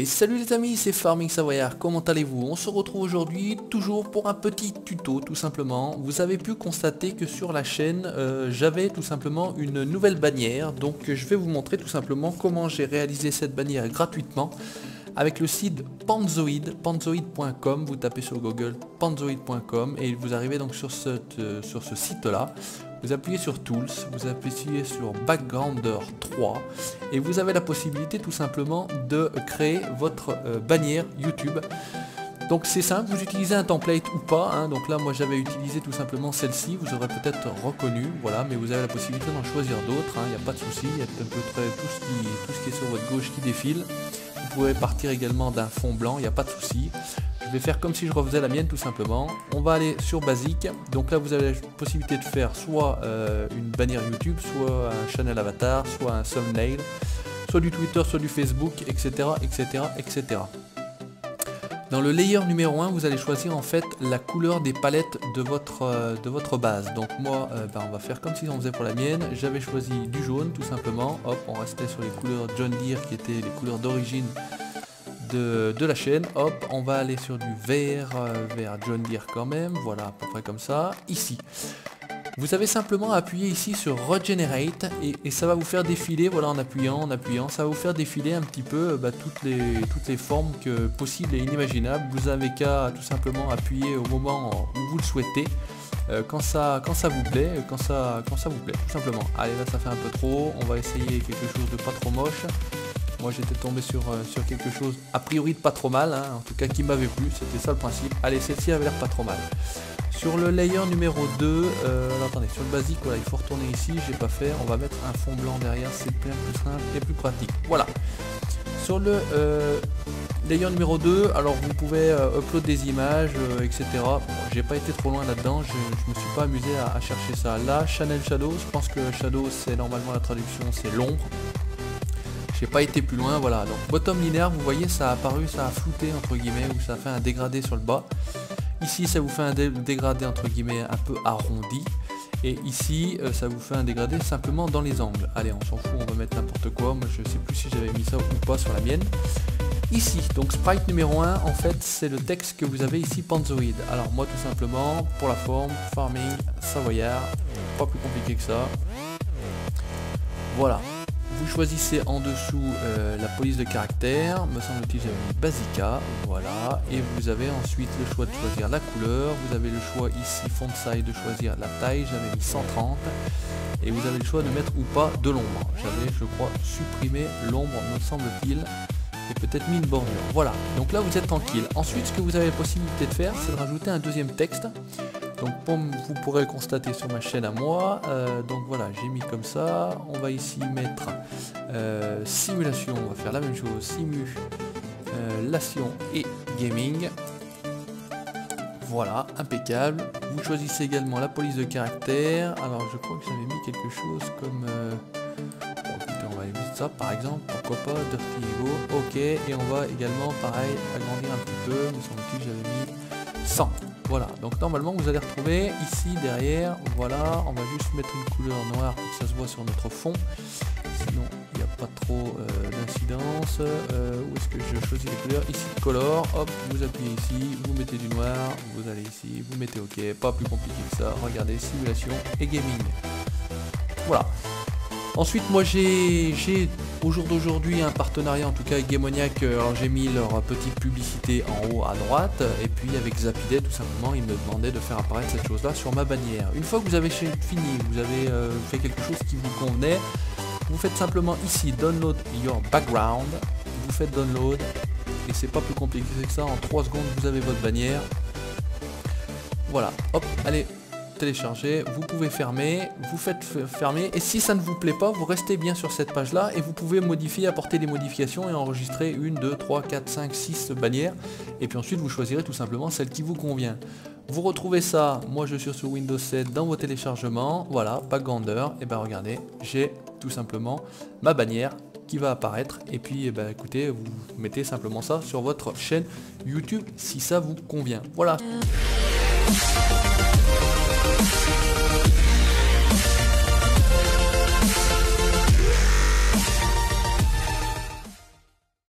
Et salut les amis, c'est Farming Savoyard, comment allez-vous? On se retrouve aujourd'hui toujours pour un petit tuto tout simplement. Vous avez pu constater que sur la chaîne j'avais tout simplement une nouvelle bannière. Donc je vais vous montrer tout simplement comment j'ai réalisé cette bannière gratuitement avec le site Panzoid, panzoid.com. Vous tapez sur Google panzoid.com et vous arrivez donc sur ce site là. Vous appuyez sur Tools, vous appuyez sur Backgrounder 3 et vous avez la possibilité tout simplement de créer votre bannière YouTube. Donc c'est simple, vous utilisez un template ou pas, hein. Donc là moi j'avais utilisé tout simplement celle-ci, vous aurez peut-être reconnu, voilà, mais vous avez la possibilité d'en choisir d'autres, hein. Il n'y a pas de souci, il y a un peu tout ce qui est sur votre gauche qui défile. Vous pouvez partir également d'un fond blanc, il n'y a pas de souci. Je vais faire comme si je refaisais la mienne tout simplement. On va aller sur basique. Donc là vous avez la possibilité de faire soit une bannière YouTube, soit un channel avatar, soit un thumbnail, soit du Twitter, soit du Facebook, etc. etc. etc. Dans le layer numéro 1, vous allez choisir en fait la couleur des palettes de votre base. Donc moi, on va faire comme si on faisait pour la mienne. J'avais choisi du jaune tout simplement. Hop, on restait sur les couleurs John Deere qui étaient les couleurs d'origine de la chaîne. Hop, on va aller sur du vert, vert John Deere quand même. Voilà, à peu près comme ça. Ici. Vous avez simplement appuyé ici sur Regenerate et ça va vous faire défiler, voilà, en appuyant, ça va vous faire défiler un petit peu toutes les formes possibles et inimaginables. Vous avez qu'à tout simplement appuyer au moment où vous le souhaitez, quand ça vous plaît, quand ça vous plaît, tout simplement. Allez, là ça fait un peu trop, on va essayer quelque chose de pas trop moche. Moi j'étais tombé sur quelque chose a priori de pas trop mal, hein, en tout cas qui m'avait plu, c'était ça le principe. Allez, celle-ci avait l'air pas trop mal. Sur le layer numéro 2, alors, attendez, sur le basique, voilà, il faut retourner ici, j'ai pas fait, on va mettre un fond blanc derrière, c'est bien plus simple et plus pratique. Voilà. Sur le layer numéro 2, alors vous pouvez upload des images, etc. Bon, j'ai pas été trop loin là-dedans, je me suis pas amusé à chercher ça. Là, Channel Shadow, je pense que Shadow c'est normalement la traduction, c'est l'ombre. J'ai pas été plus loin, voilà. Donc bottom linéaire, vous voyez, ça a apparu, ça a flouté entre guillemets, ou ça a fait un dégradé sur le bas. Ici ça vous fait un dégradé entre guillemets un peu arrondi. Et ici ça vous fait un dégradé simplement dans les angles. Allez, on s'en fout, on va mettre n'importe quoi. Moi je sais plus si j'avais mis ça ou pas sur la mienne. Ici, donc sprite numéro 1, en fait c'est le texte que vous avez ici, Panzoid. Alors moi tout simplement, pour la forme, Farming Savoyard, pas plus compliqué que ça. Voilà. Vous choisissez en dessous la police de caractère, me semble-t-il j'avais mis Basica, voilà, et vous avez ensuite le choix de choisir la couleur, vous avez le choix ici font size de choisir la taille, j'avais mis 130, et vous avez le choix de mettre ou pas de l'ombre. J'avais, je crois, supprimé l'ombre, me semble-t-il, et peut-être mis une bordure. Voilà, donc là vous êtes tranquille. Ensuite, ce que vous avez la possibilité de faire, c'est de rajouter un deuxième texte. Donc comme vous pourrez le constater sur ma chaîne à moi, donc voilà, j'ai mis comme ça. On va ici mettre simulation, on va faire la même chose, simulation et gaming. Voilà, impeccable. Vous choisissez également la police de caractère. Alors je crois que j'avais mis quelque chose comme... Bon, écoutez, on va aller visiter ça par exemple, pourquoi pas, Dirty Ego, ok, et on va également pareil agrandir un petit peu, me semble-t-il j'avais mis 100. Voilà, donc normalement vous allez retrouver ici derrière, voilà, on va juste mettre une couleur noire pour que ça se voit sur notre fond, sinon il n'y a pas trop d'incidence. Où est-ce que je choisis les couleurs? Ici color, hop, vous appuyez ici, vous mettez du noir, vous allez ici, vous mettez ok, pas plus compliqué que ça, regardez, simulation et gaming. Voilà. Ensuite moi j'ai au jour d'aujourd'hui un partenariat en tout cas avec Gamoniac, alors j'ai mis leur petite publicité en haut à droite et puis avec Zapiday tout simplement ils me demandaient de faire apparaître cette chose là sur ma bannière. Une fois que vous avez fini, vous avez fait quelque chose qui vous convenait, vous faites simplement ici download your background, vous faites download et c'est pas plus compliqué que ça, en 3 secondes vous avez votre bannière. Voilà, hop, allez, télécharger, vous pouvez fermer, vous faites fermer et si ça ne vous plaît pas, vous restez bien sur cette page là et vous pouvez modifier, apporter des modifications et enregistrer 1, 2, 3, 4, 5, 6 bannières et puis ensuite vous choisirez tout simplement celle qui vous convient. Vous retrouvez ça, moi je suis sur Windows 7 dans vos téléchargements, voilà, Backgrounder, et ben regardez, j'ai tout simplement ma bannière qui va apparaître et puis écoutez, vous mettez simplement ça sur votre chaîne YouTube si ça vous convient. Voilà.